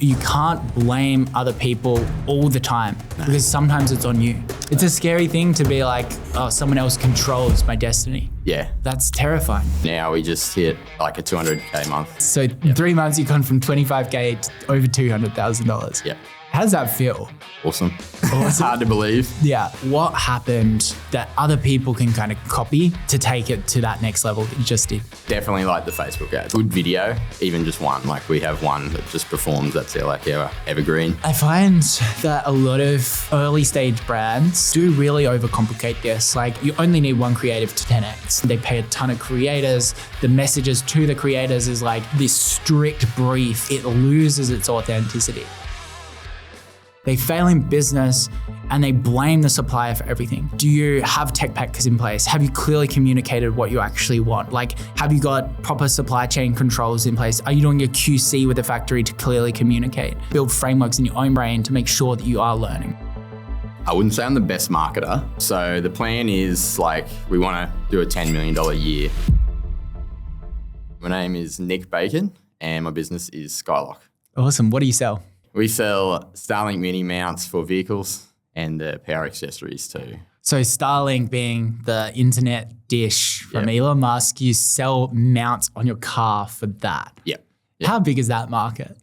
You can't blame other people all the time because sometimes it's on you. It's a scary thing to be like, oh, someone else controls my destiny. Yeah. That's terrifying. Now we just hit like a 200K month. So in 3 months, you've gone from 25K to over $200,000. Yeah. How does that feel? Awesome. Hard to believe. Yeah. What happened that other people can kind of copy to take it to that next level that you just did? Definitely like the Facebook ads. Good video, even just one. Like we have one that just performs. That's our evergreen. I find that a lot of early stage brands do really overcomplicate this. Like you only need one creative to 10x. They pay a ton of creators. The messages to the creators is like this strict brief. It loses its authenticity. They fail in business and they blame the supplier for everything. Do you have tech packs in place? Have you clearly communicated what you actually want? Like, have you got proper supply chain controls in place? Are you doing your QC with the factory to clearly communicate? Build frameworks in your own brain to make sure that you are learning. I wouldn't say I'm the best marketer. So the plan is like, we want to do a $10 million year. My name is Nick Bacon and my business is Skylock. Awesome. What do you sell? We sell Starlink mini mounts for vehicles and power accessories too. So Starlink being the internet dish from Elon Musk, you sell mounts on your car for that. Yep. How big is that market?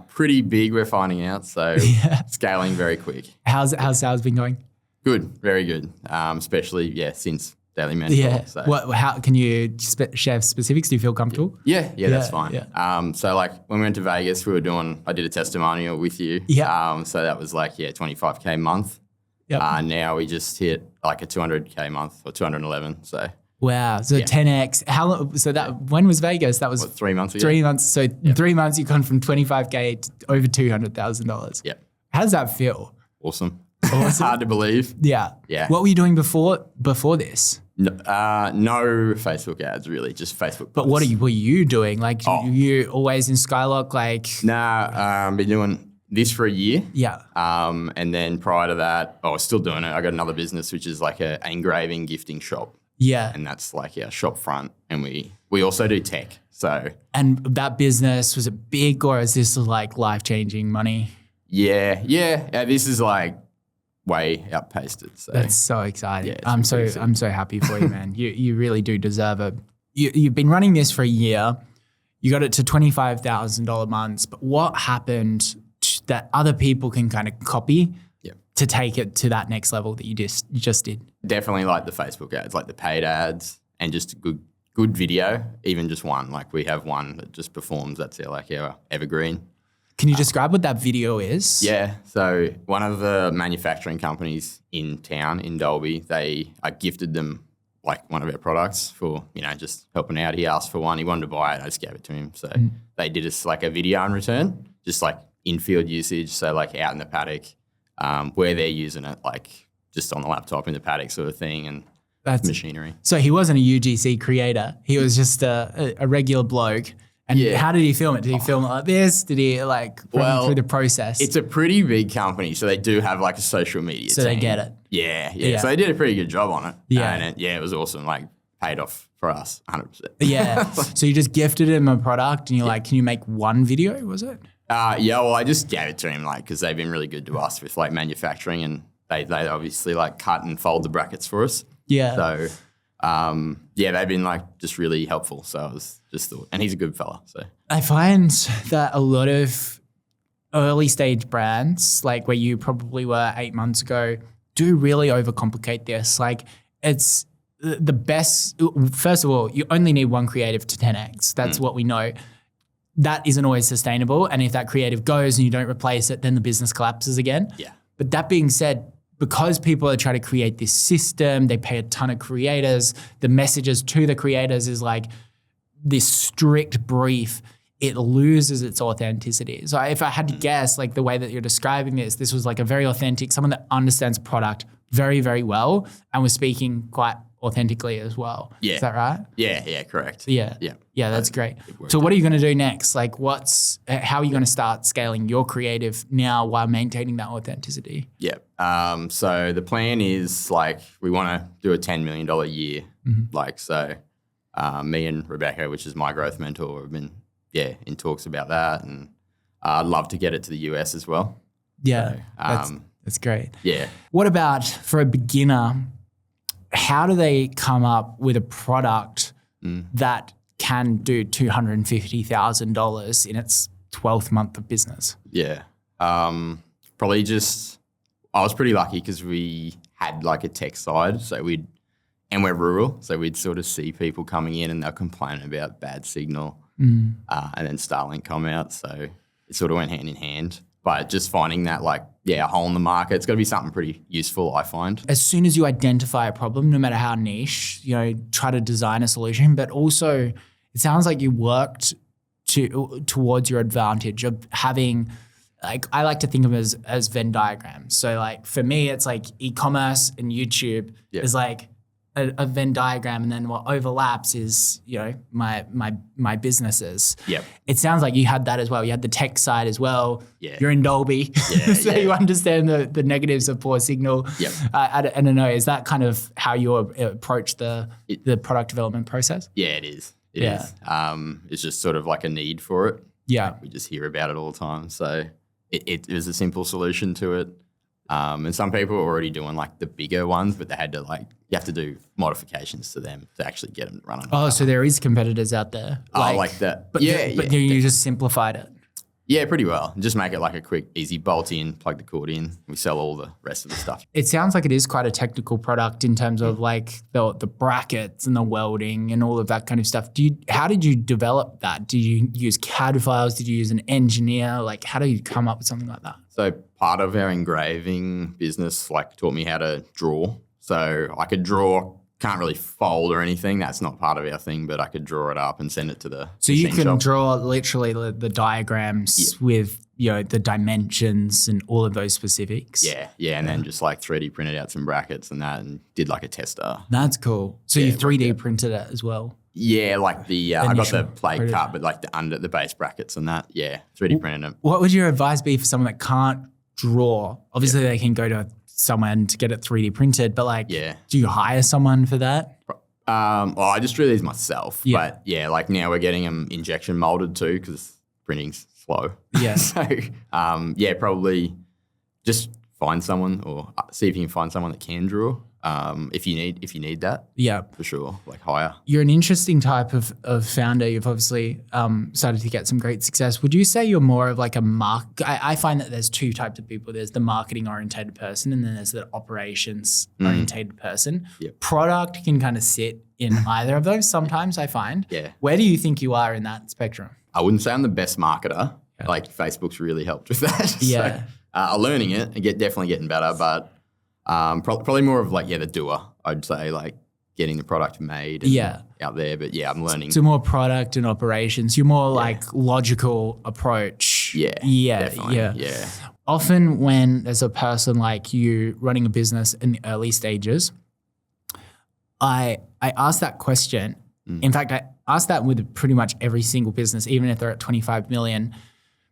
Pretty big, we're finding out. So scaling very quick. How's sales been going? Good, very good. Especially, since Daily Mentor. Yeah. So. How can you share specifics? Do you feel comfortable? Yeah, that's fine. Yeah. So like when we went to Vegas, I did a testimonial with you. Yeah. So that was like, 25K a month. Yep. Now we just hit like a 200K a month or 211. So. Wow. So 10X. How long? So when was Vegas? That was 3 months ago. 3 months. So in 3 months, you've gone from 25K to over $200,000. Yeah. How does that feel? Awesome. Hard to believe. Yeah. Yeah. What were you doing before this? No Facebook ads, really, just Facebook. But what were you doing? Like, you always in Skylock? Like, nah, been doing this for a year. Yeah. And then prior to that, I was still doing it. I got another business, which is like an engraving gifting shop. Yeah. And that's like our shop front. And we also do tech. So. And that business, was it big or is this like life-changing money? Yeah. This is like way outpaced it. So. That's so exciting. Yeah, I'm so happy for you, man. You really do deserve it. You've been running this for a year. You got it to $25,000 months. But what happened that other people can kind of copy to take it to that next level that you just did? Definitely like the Facebook ads, like the paid ads, and just good video. Even just one. Like we have one that just performs. That's our evergreen. Can you describe what that video is? Yeah. So one of the manufacturing companies in town, in Dalby, I gifted them like one of our products for, just helping out. He asked for one. He wanted to buy it. I just gave it to him. So they did us like a video in return, just like in-field usage. So like out in the paddock, where they're using it, like just on the laptop in the paddock sort of thing and that's machinery. So he wasn't a UGC creator. He was just a regular bloke. And how did he film it? Did he film it like this? Did he like run through the process? It's a pretty big company, so they do have like a social media team. They get it. Yeah. So they did a pretty good job on it. Yeah. And it was awesome. Like paid off for us 100%. Yeah. So you just gifted him a product and you're like, can you make one video, was it? Well, I just gave it to him like because they've been really good to us with like manufacturing and they obviously like cut and fold the brackets for us. Yeah. So they've been like just really helpful. So I was just thought, and he's a good fella. So I find that a lot of early stage brands, like where you probably were 8 months ago, do really overcomplicate this. Like it's the best. First of all, you only need one creative to 10x. That's what we know. That isn't always sustainable. And if that creative goes and you don't replace it, then the business collapses again. Yeah. But that being said, because people are trying to create this system, they pay a ton of creators, the messages to the creators is like this strict brief, it loses its authenticity. So if I had to guess, like the way that you're describing this was like a very authentic, someone that understands product very, very well and was speaking quite authentically as well. Yeah. Is that right? Yeah, correct. Yeah, that's great. So what are you going to do next? Like how are you going to start scaling your creative now while maintaining that authenticity? Yeah. So the plan is like we want to do a $10 million year. Like so me and Rebecca, which is my growth mentor, have been in talks about that and I'd love to get it to the US as well. Yeah, So, that's great. yeah. What about for a beginner? How do they come up with a product that can do $250,000 in its 12th month of business? Yeah. Probably just, I was pretty lucky because we had like a tech side. And we're rural. So we'd sort of see people coming in and they'll complain about bad signal. And then Starlink come out. So it sort of went hand in hand. But just finding that a hole in the market, it's got to be something pretty useful, I find. As soon as you identify a problem, no matter how niche, try to design a solution. But also, it sounds like you worked towards your advantage of having, I like to think of them as Venn diagrams. So for me, it's like e-commerce and YouTube is like a Venn diagram, and then what overlaps is my businesses. Yep. It sounds like you had that as well. You had the tech side as well. Yeah. You're in Dolby, so you understand the negatives of poor signal. Yep. I don't know. Is that kind of how you approach the product development process? Yeah, it is. It is. It's just sort of like a need for it. Yeah. We just hear about it all the time. So it was a simple solution to it. And some people were already doing the bigger ones, but they had to you have to do modifications to them to actually get them running. Oh, so there is competitors out there. Like that. But But you just simplified it. Yeah, pretty well. Just make it like a quick, easy bolt in, plug the cord in. We sell all the rest of the stuff. It sounds like it is quite a technical product in terms of the brackets and the welding and all of that kind of stuff. How did you develop that? Did you use CAD files? Did you use an engineer? How do you come up with something like that? So part of our engraving business taught me how to draw. So I could draw, can't really fold or anything. That's not part of our thing, but I could draw it up and send it to the So you machine can shop. draw literally the diagrams with the dimensions and all of those specifics. Yeah, and then just 3D printed out some brackets and that, and did a tester. That's cool. So you 3D printed it as well. Yeah, I got the plate printed. cut, but the base brackets and that. Yeah, 3D printed them. What would your advice be for someone that can't draw? Obviously, they can go to someone to get it 3D printed, but do you hire someone for that? Well, I just drew these myself, but now we're getting them injection molded too because printing's slow. Yeah. So probably just find someone or see if you can find someone that can draw. If you need that, for sure, hire. You're an interesting type of founder. You've obviously started to get some great success. Would you say you're more of I find that there's two types of people. There's the marketing orientated person, and then there's the operations orientated person. Yep. Product can kind of sit in either of those sometimes, I find. Yeah. Where do you think you are in that spectrum? I wouldn't say I'm the best marketer. Facebook's really helped with that. Yeah. So, I'm learning it and definitely getting better, but probably more of the doer. I'd say getting the product made and out there. But I'm learning. So more product and operations. You're more logical approach. Yeah. Definitely. Yeah. Often when there's a person like you running a business in the early stages, I ask that question. In fact, I ask that with pretty much every single business, even if they're at 25 million,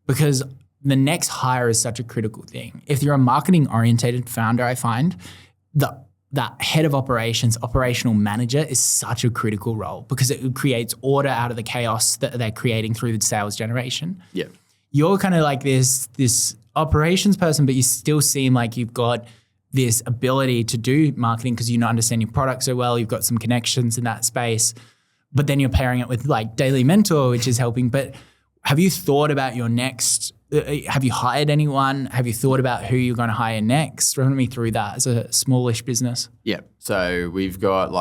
because the next hire is such a critical thing. If you're a marketing orientated founder, I find that head of operations, operational manager is such a critical role because it creates order out of the chaos that they're creating through the sales generation. Yeah. You're kind of like this operations person, but you still seem like you've got this ability to do marketing because you understand your product so well. You've got some connections in that space, but then you're pairing it with Daily Mentor, which is helping. But have you thought about your next? Have you hired anyone? Have you thought about who you're going to hire next? Run me through that as a smallish business. Yeah. So we've got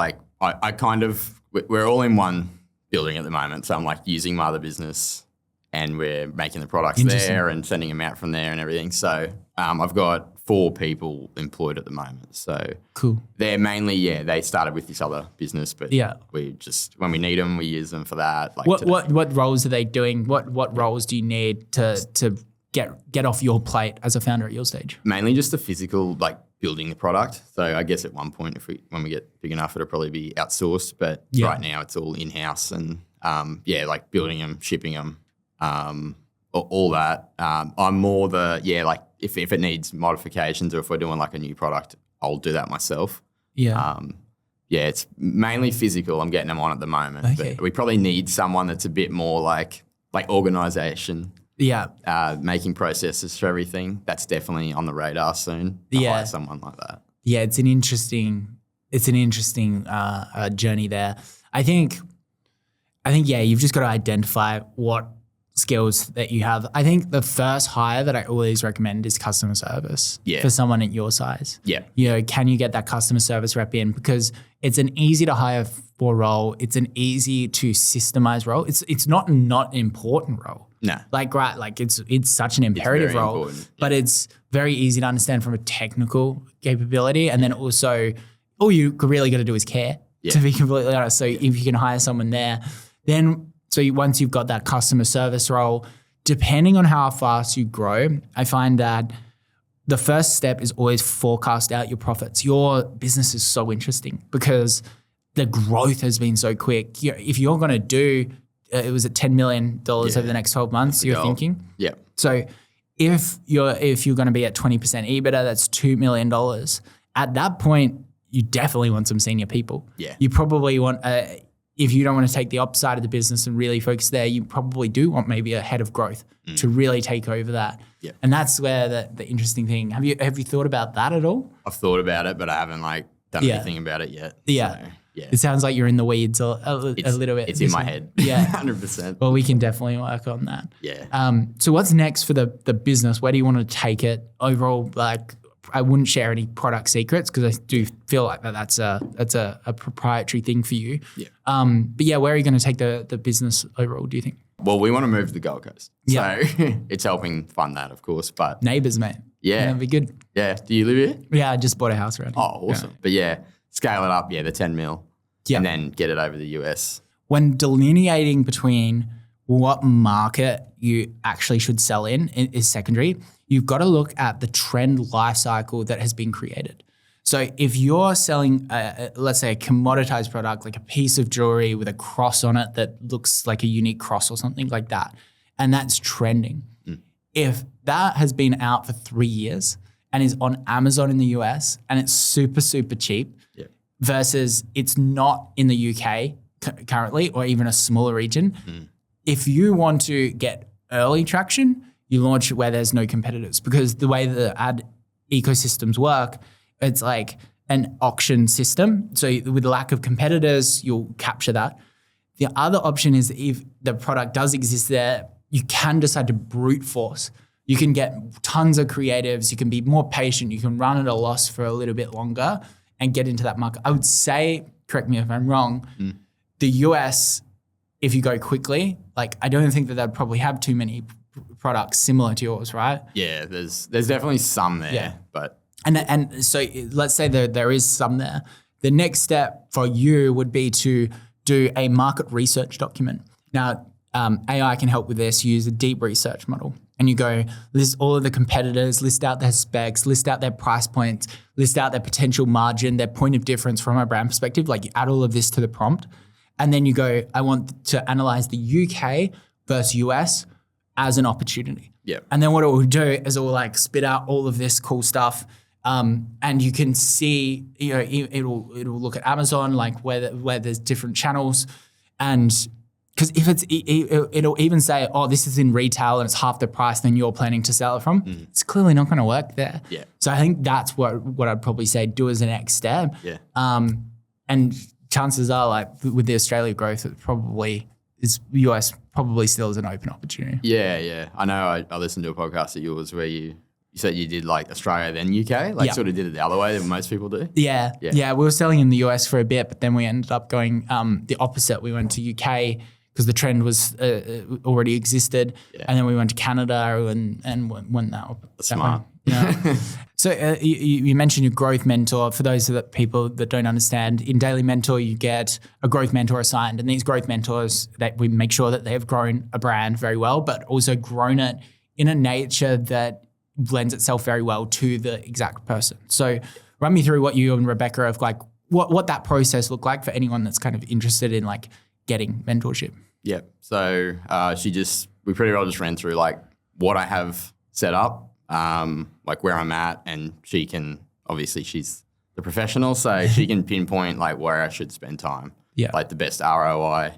we're all in one building at the moment. So I'm using my other business and we're making the products there and sending them out from there and everything. So I've got 4 people employed at the moment. So cool. They're mainly, they started with this other business, but we just, when we need them, we use them for that. What roles are they doing? What roles do you need to get off your plate as a founder at your stage? Mainly just the physical, building the product. So I guess at one point, when we get big enough, it'll probably be outsourced. But right now it's all in-house and building them, shipping them, all that. I'm more if it needs modifications or if we're doing a new product, I'll do that myself. Yeah. It's mainly physical. I'm getting them on at the moment. Okay. But we probably need someone that's a bit more like organization. making processes for everything. That's definitely on the radar soon. To hire someone like that. Yeah, it's an interesting journey there. I think you've just got to identify what skills that you have. I think the first hire that I always recommend is customer service for someone at your size. Yeah. Can you get that customer service rep in? Because it's an easy to hire for role. It's an easy to systemize role. It's not an important role. No. It's such an imperative role, but it's very easy to understand from a technical capability. And then also all you really got to do is care, to be completely honest. So if you can hire someone there, then once you've got that customer service role, depending on how fast you grow, I find that the first step is always forecast out your profits. Your business is so interesting because the growth has been so quick. If you're going to do, it was at $10 million over the next 12 months, you're thinking? Yeah. So if you're going to be at 20% EBITDA, that's $2 million. At that point, you definitely want some senior people. Yeah. You probably want if you don't want to take the op side of the business and really focus there, you probably do want maybe a head of growth to really take over that. Yeah. And that's where the interesting thing. Have you thought about that at all? I've thought about it, but I haven't done anything about it yet. Yeah. So, yeah. It sounds like you're in the weeds a little bit. It's in my head. Yeah. 100%. Well, we can definitely work on that. Yeah. So what's next for the business? Where do you want to take it overall? I wouldn't share any product secrets because I do feel like that's a proprietary thing for you. Yeah. But yeah, where are you going to take the business overall, do you think? Well, we want to move to the Gold Coast. Yeah. So it's helping fund that, of course. But neighbours, mate. Yeah. That'd be good. Yeah. Do you live here? Yeah, I just bought a house around here. Oh, awesome. Yeah. But scale it up. Yeah, the 10 mil. Yeah. And then get it over the US. When delineating between what market you actually should sell in is secondary, you've got to look at the trend life cycle that has been created. So if you're selling, let's say, a commoditized product, like a piece of jewelry with a cross on it that looks like a unique cross or something like that, and that's trending, if that has been out for 3 years and is on Amazon in the US and it's super, super cheap versus it's not in the UK currently or even a smaller region, if you want to get early traction, you launch it where there's no competitors, because the way the ad ecosystems work, it's like an auction system. So with lack of competitors, you'll capture that. The other option is if the product does exist there, you can decide to brute force. You can get tons of creatives. You can be more patient. You can run at a loss for a little bit longer and get into that market. I would say, correct me if I'm wrong, the US, if you go quickly, I don't think that they'd probably have too many products similar to yours, right? Yeah, there's definitely some there, but and so let's say there is some there. The next step for you would be to do a market research document. Now, AI can help with this. You use a deep research model, and you go list all of the competitors, list out their specs, list out their price points, list out their potential margin, their point of difference from a brand perspective. You add all of this to the prompt, and then you go, I want to analyze the UK versus US as an opportunity. Yeah. And then what it will do is it will spit out all of this cool stuff. And you can see, it'll look at Amazon, where there's different channels. And because if it'll even say, oh, this is in retail and it's half the price than you're planning to sell it from, it's clearly not going to work there. Yeah. So I think that's what I'd probably say, do as a next step. Yeah. And chances are, with the Australia growth, it probably is US probably still is an open opportunity. Yeah. I know I listened to a podcast of yours where you said you did Australia then UK, sort of did it the other way that most people do. Yeah. We were selling in the US for a bit, but then we ended up going the opposite. We went to UK because the trend was already existed, and then we went to Canada and went that. Smart. Yeah. So you mentioned your growth mentor. For those people that don't understand, in Daily Mentor, you get a growth mentor assigned. And these growth mentors, that we make sure that they have grown a brand very well, but also grown it in a nature that blends itself very well to the exact person. So run me through what you and Rebecca have what that process looked like for anyone that's kind of interested in getting mentorship. Yeah. So we pretty well just ran through what I have set up, where I'm at, and she can, obviously she's the professional, so she can pinpoint where I should spend time. Yeah. The best ROI,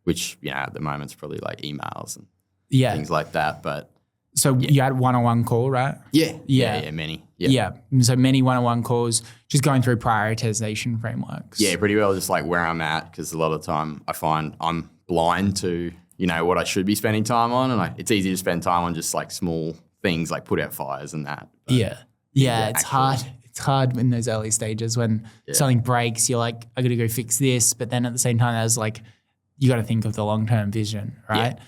which, at the moment is probably emails and things like that. But so you had one-on-one call, right? Yeah, many. Yeah. So many one-on-one calls, just going through prioritization frameworks. Yeah, pretty well just like where I'm at, because a lot of the time I find I'm blind to, what I should be spending time on. And it's easy to spend time on just like small things like put out fires and that. But it's hard. It's hard in those early stages when something breaks, you're like, I got to go fix this. But then at the same time, there's like, you got to think of the long-term vision, right? Yeah.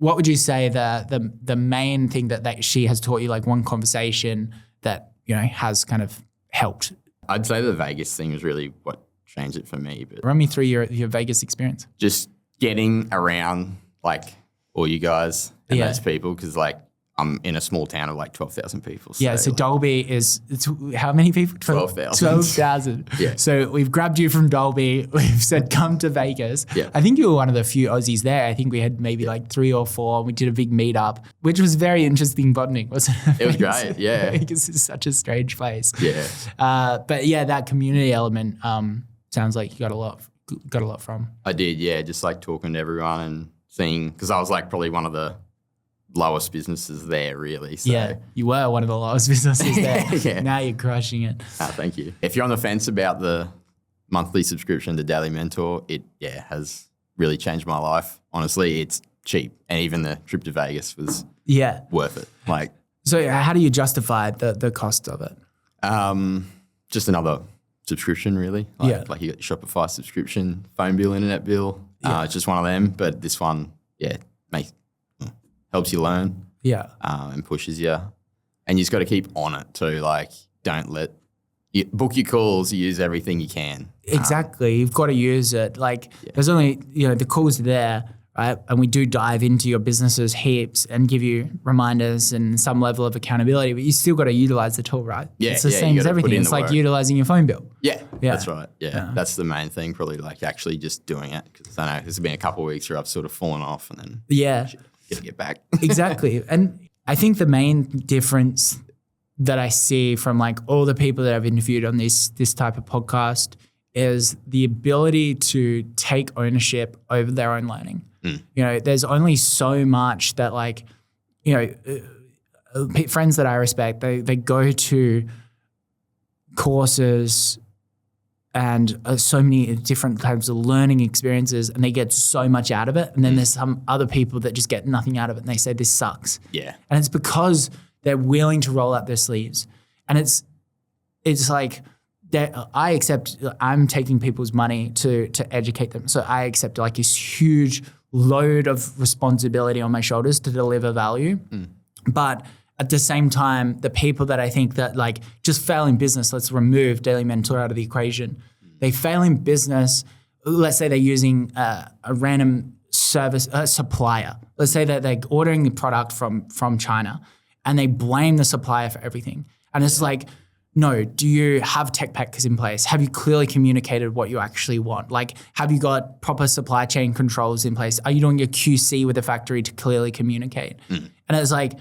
What would you say the main thing that she has taught you, like one conversation that, has kind of helped? I'd say the Vegas thing was really what changed it for me. But run me through your Vegas experience. Just getting around like all you guys and those people, because like I'm in a small town of like 12,000 people. So Dalby it's how many people? 12,000. 12,000. Yeah. So we've grabbed you from Dalby. We've said, come to Vegas. Yeah. I think you were one of the few Aussies there. I think we had maybe like 3 or 4. We did a big meetup, which was very interesting bonding, wasn't it? It was great, yeah. Vegas is such a strange place. Yeah. But yeah, that community element sounds like you got a lot from. I did, yeah. Just like talking to everyone and seeing, because I was like probably one of the lowest businesses there, really. So. Yeah, you were one of the lowest businesses there. Yeah. Now you're crushing it. Thank you. If you're on the fence about the monthly subscription to Daily Mentor, it has really changed my life. Honestly, it's cheap, and even the trip to Vegas was worth it. Like, so how do you justify the cost of it? Just another subscription, really. Like you got your Shopify subscription, phone bill, internet bill. It's just one of them. But this one, helps you learn. And pushes you. And you just got to keep on it too. Like, don't let you book your calls, use everything you can. Exactly. You've got to use it. Like there's only, the calls are there, right? And we do dive into your businesses heaps and give you reminders and some level of accountability, but you still got to utilize the tool, right? Yeah. It's the same as everything. It's like utilizing your phone bill. Yeah. That's right. Yeah. That's the main thing, probably like actually just doing it. Because I know there's been a couple of weeks where I've sort of fallen off and then got to get back. Exactly. And I think the main difference that I see from like all the people that I've interviewed on this type of podcast is the ability to take ownership over their own learning. There's only so much that like, friends that I respect, they go to courses and so many different types of learning experiences and they get so much out of it. And then there's some other people that just get nothing out of it and they say, this sucks. Yeah. And it's because they're willing to roll up their sleeves. And it's like I'm taking people's money to educate them. So I accept like this huge load of responsibility on my shoulders to deliver value. But at the same time, the people that I think that like just fail in business, let's remove Daily Mentor out of the equation. They fail in business. Let's say they're using a random service supplier. Let's say that they're ordering the product from China and they blame the supplier for everything. And it's like, no, do you have tech packs in place? Have you clearly communicated what you actually want? Like, have you got proper supply chain controls in place? Are you doing your QC with the factory to clearly communicate? And it's like,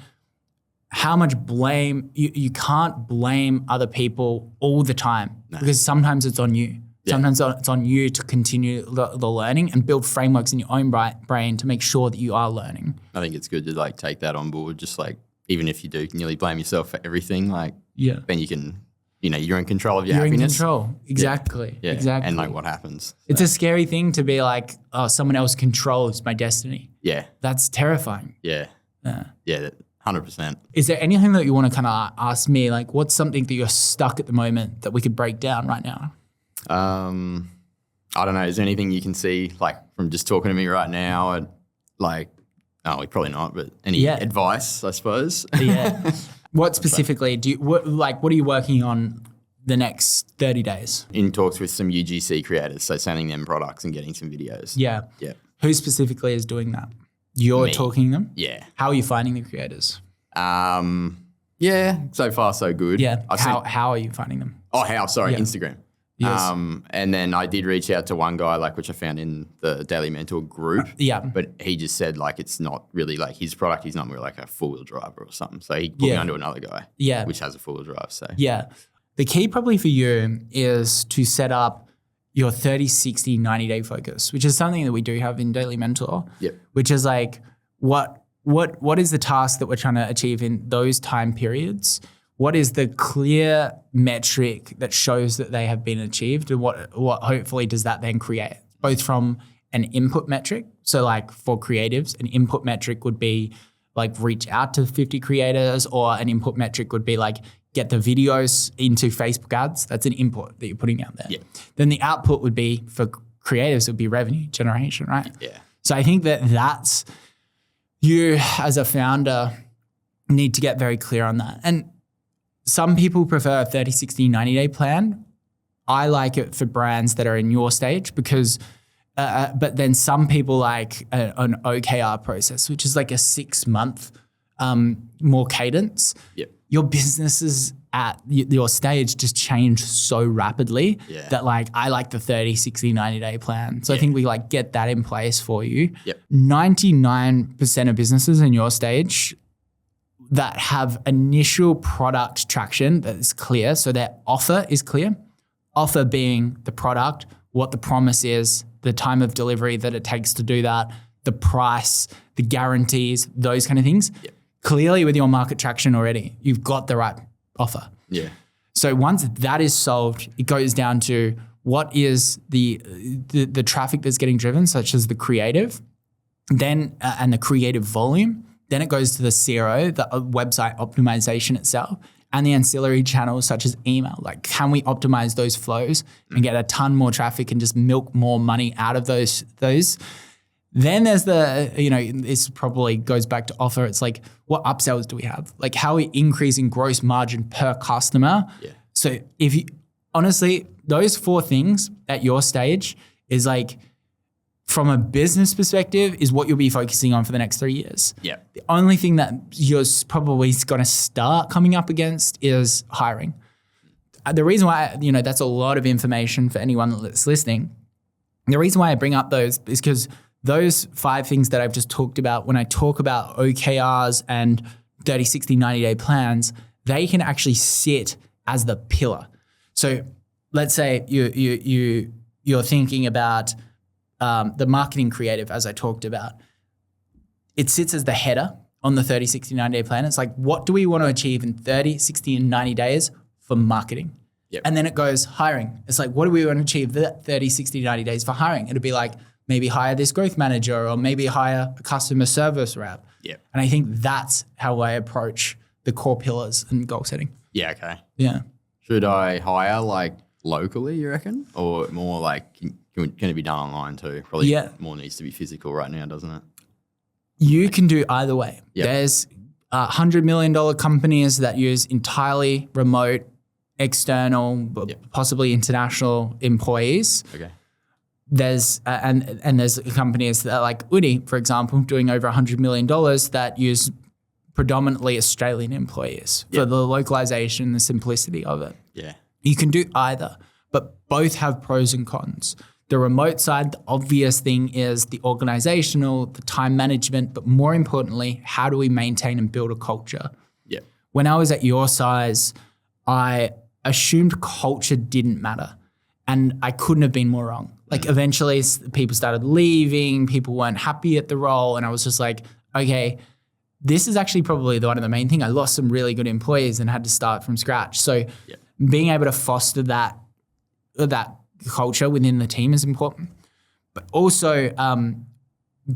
how much blame, you can't blame other people all the time because sometimes it's on you. Yeah. Sometimes it's on you to continue the learning and build frameworks in your own brain to make sure that you are learning. I think it's good to like take that on board, just like even if you do nearly blame yourself for everything, like then you can, you're in control of your happiness. You're in control. Exactly. Yeah. Exactly. And like what happens. So. It's a scary thing to be like, oh, someone else controls my destiny. Yeah. That's terrifying. Yeah. Yeah. 100%. Is there anything that you want to kind of ask me? Like, what's something that you're stuck at the moment that we could break down right now? I don't know. Is there anything you can see, like, from just talking to me right now? And like, probably not, but any advice, I suppose? Yeah. What specifically what are you working on the next 30 days? In talks with some UGC creators, so sending them products and getting some videos. Yeah. Yeah. Who specifically is doing that? You're talking them? Yeah. How are you finding the creators? Yeah, so far so good. Yeah. How are you finding them? Instagram. Yes. And then I did reach out to one guy, like, which I found in the Daily Mentor group. But he just said, like, it's not really like his product. He's not really like a four-wheel driver or something. So he put me onto another guy. Which has a four-wheel drive. So the key probably for you is to set up your 30, 60, 90-day focus, which is something that we do have in Daily Mentor. Yep. Which is like, what is the task that we're trying to achieve in those time periods? What is the clear metric that shows that they have been achieved, and what hopefully does that then create? Both from an input metric, so like for creatives, an input metric would be like reach out to 50 creators, or an input metric would be like get the videos into Facebook ads. That's an input that you're putting out there. Yeah. Then the output would be for creatives, would be revenue generation, right? Yeah. So I think that's you as a founder need to get very clear on that. And some people prefer a 30, 60, 90-day plan. I like it for brands that are in your stage because, but then some people like an OKR process, which is like a 6-month more cadence. Yep. Your businesses at your stage just change so rapidly that like I like the 30, 60, 90-day plan. So I think we like get that in place for you. Yep. 99% of businesses in your stage that have initial product traction that is clear. So their offer is clear. Offer being the product, what the promise is, the time of delivery that it takes to do that, the price, the guarantees, those kind of things. Yep. Clearly with your market traction already, you've got the right offer. Yeah. So once that is solved, it goes down to what is the traffic that's getting driven, such as the creative, then and the creative volume. Then it goes to the CRO, the website optimization itself, and the ancillary channels such as email. Like, can we optimize those flows and get a ton more traffic and just milk more money out of those? Then there's this probably goes back to offer. It's like, what upsells do we have? Like, how are we increasing gross margin per customer? Yeah. So if you, honestly, those 4 things at your stage is like, from a business perspective, is what you'll be focusing on for the next 3 years. Yeah. The only thing that you're probably going to start coming up against is hiring. The reason why, that's a lot of information for anyone that's listening. The reason why I bring up those is because those 5 things that I've just talked about, when I talk about OKRs and 30, 60, 90-day plans, they can actually sit as the pillar. So let's say you're thinking about the marketing creative, as I talked about. It sits as the header on the 30, 60, 90-day plan. It's like, what do we want to achieve in 30, 60, and 90 days for marketing? Yep. And then it goes hiring. It's like, what do we want to achieve that 30, 60, 90 days for hiring? It'll be like, maybe hire this growth manager, or maybe hire a customer service rep. Yep. And I think that's how I approach the core pillars and goal setting. Yeah, okay. Yeah. Should I hire like locally, you reckon? Or more like can it be done online too? Probably more needs to be physical right now, doesn't it? You can do either way. Yep. There's $100 million companies that use entirely remote, external, possibly international employees. Okay. There's and there's companies that are like Uni, for example, doing over $100 million that use predominantly Australian employees for the localization, the simplicity of it. Yeah. You can do either, but both have pros and cons. The remote side, the obvious thing is the organizational, the time management, but more importantly, how do we maintain and build a culture? Yeah. When I was at your size, I assumed culture didn't matter, and I couldn't have been more wrong. Like eventually people started leaving, people weren't happy at the role, and I was just like, okay, this is actually probably one of the main thing. I lost some really good employees and had to start from scratch. So being able to foster that culture within the team is important. But also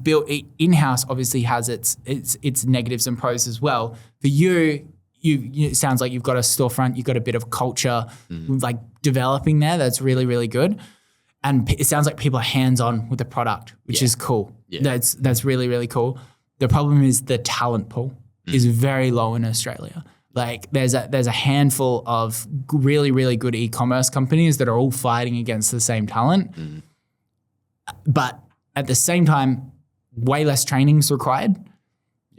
built in-house obviously has its negatives and pros as well. For you, it sounds like you've got a storefront, you've got a bit of culture like developing there that's really, really good. And it sounds like people are hands-on with the product, which is cool. Yeah. That's really, really cool. The problem is the talent pool is very low in Australia. Like there's a handful of really, really good e-commerce companies that are all fighting against the same talent. But at the same time, way less training is required.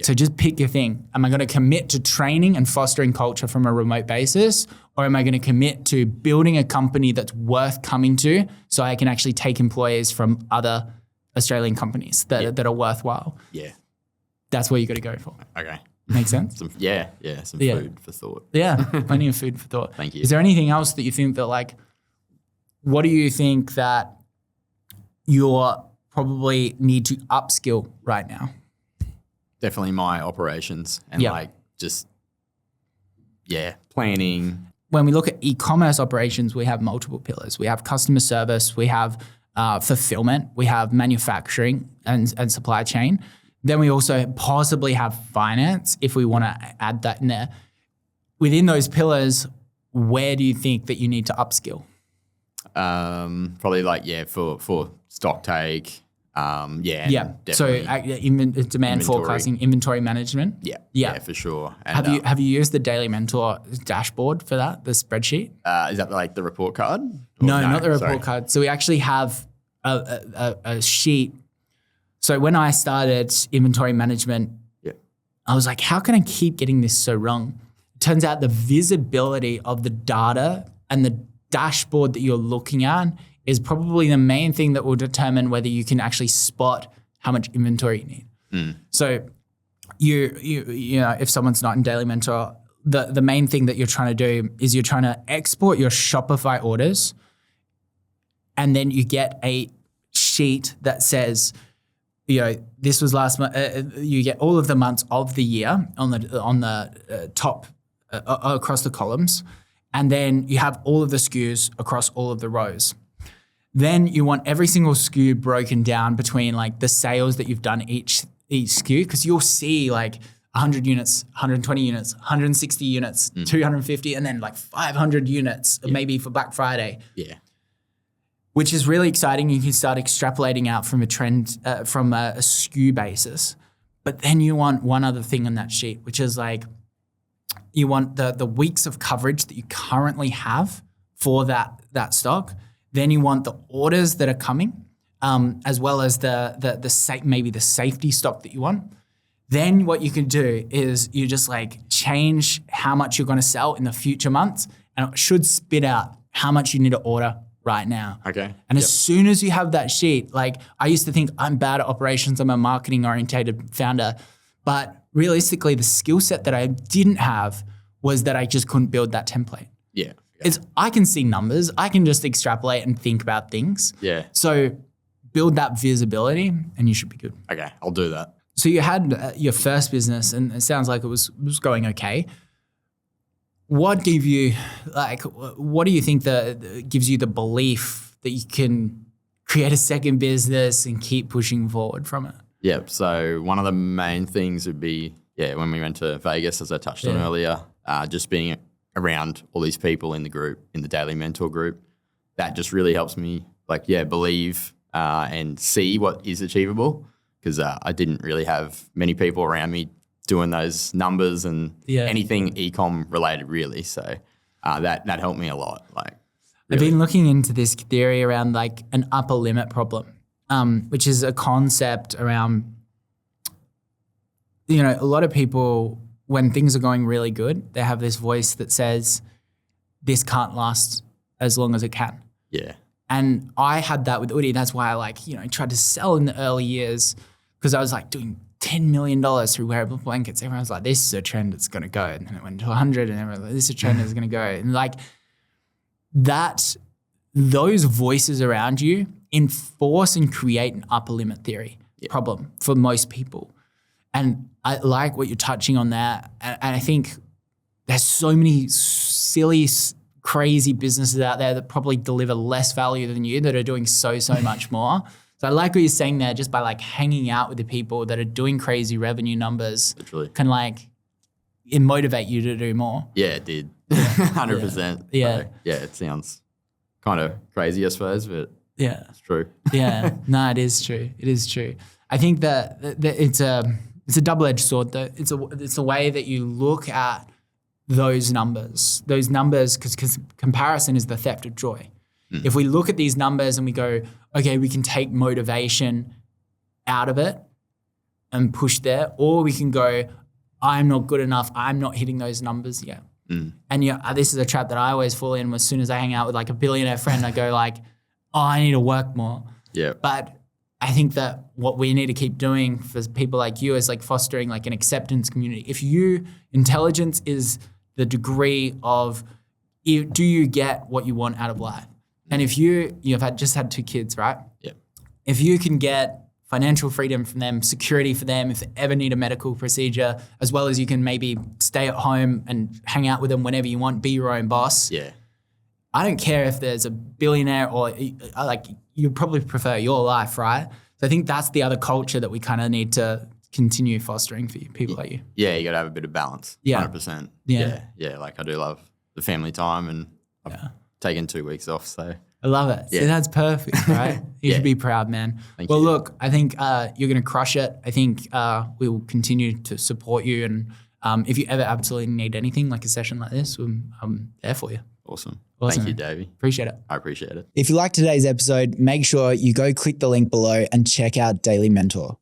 So just pick your thing. Am I going to commit to training and fostering culture from a remote basis? Or am I going to commit to building a company that's worth coming to so I can actually take employees from other Australian companies that are worthwhile? Yeah. That's what you got to go for. Okay. Make sense? Some food for thought. Yeah, plenty of food for thought. Thank you. Is there anything else that you think that like, what do you think that you probably need to upskill right now? definitely my operations and Yeah. like just, planning. When we look at e-commerce operations, we have multiple pillars. We have customer service, we have fulfillment, we have manufacturing and supply chain. Then we also possibly have finance if we want to add that in there. Within those pillars, where do you think that you need to upskill? Probably like, for stock take. So Definitely. demand forecasting, inventory management. Yeah, for sure. And, Have you used the Daily Mentor dashboard for that, the spreadsheet? is that like the report card? No, not the report card. So we actually have a sheet. So when I started inventory management, I was like, how can I keep getting this so wrong? It turns out the visibility of the data and the dashboard that you're looking at is probably the main thing that will determine whether you can actually spot how much inventory you need. So you know, if someone's not in Daily Mentor, the main thing that you're trying to do is you're trying to export your Shopify orders, and then you get a sheet that says, you know, this was last month. You get all of the months of the year on the top across the columns, and then you have all of the SKUs across all of the rows. Then you want every single SKU broken down between like the sales that you've done each SKU, because you'll see like 100 units, 120 units, 160 units, 250, and then like 500 units maybe for Black Friday. Yeah. Which is really exciting. You can start extrapolating out from a trend, from a SKU basis. But then you want one other thing on that sheet, which is like you want the weeks of coverage that you currently have for that stock. Then you want the orders that are coming, as well as maybe the safety stock that you want. Then what you can do is you just like change how much you're going to sell in the future months, and it should spit out how much you need to order right now. Okay. And as soon as you have that sheet, like I used to think I'm bad at operations, I'm a marketing orientated founder, but realistically the skill set that I didn't have was that I just couldn't build that template. Yeah. I can see numbers, I can just extrapolate and think about things. Yeah. So build that visibility and you should be good. Okay, I'll do that. So you had your first business and it sounds like it was going okay. What do you think that gives you the belief that you can create a second business and keep pushing forward from it? Yeah. So one of the main things would be, when we went to Vegas, as I touched on earlier, just being around all these people in the group, in the Daily Mentor group, that just really helps me believe and see what is achievable, because I didn't really have many people around me doing those numbers and anything e-com related really. So that helped me a lot. Like, really. I've been looking into this theory around like an upper limit problem, which is a concept around, you know, a lot of people, when things are going really good, they have this voice that says, this can't last as long as it can. Yeah. And I had that with Udi. That's why I tried to sell in the early years, because I was like doing $10 million through wearable blankets. Everyone was like, this is a trend that's going to go. And then it went to 100 and everyone was like, this is a trend that's going to go. And like that, those voices around you enforce and create an upper limit theory problem for most people. And I like what you're touching on there. And I think there's so many silly, crazy businesses out there that probably deliver less value than you that are doing so much more. So I like what you're saying there, just by like hanging out with the people that are doing crazy revenue numbers. Literally. Can like it motivate you to do more. Yeah, it did. 100%. Yeah. So, it sounds kind of crazy, I suppose, but it's true. No, it is true. It is true. I think that it's a double-edged sword though. It's a way that you look at those numbers, because comparison is the theft of joy. If we look at these numbers and we go, okay, we can take motivation out of it and push there, or we can go, I'm not good enough, I'm not hitting those numbers yet. And this is a trap that I always fall in. As soon as I hang out with like a billionaire friend, I go like, oh, I need to work more. Yeah. But I think that what we need to keep doing for people like you is like fostering like an acceptance community. Intelligence is the degree of, do you get what you want out of life? And if you've just had 2 kids, right? Yeah. If you can get financial freedom from them, security for them if they ever need a medical procedure, as well as you can maybe stay at home and hang out with them whenever you want, be your own boss. Yeah. I don't care if there's a billionaire or like you probably prefer your life, right? So I think that's the other culture that we kind of need to continue fostering for people like you. Yeah, you got to have a bit of balance. Yeah. 100%. Yeah. Yeah. Like I do love the family time, and I've taken 2 weeks off. So I love it. Yeah. See, that's perfect, right? You should be proud, man. Thank you. Look, I think you're going to crush it. I think we will continue to support you. And if you ever absolutely need anything like a session like this, I'm there for you. Awesome. Awesome. Thank you, Davey. Appreciate it. I appreciate it. If you liked today's episode, make sure you go click the link below and check out Daily Mentor.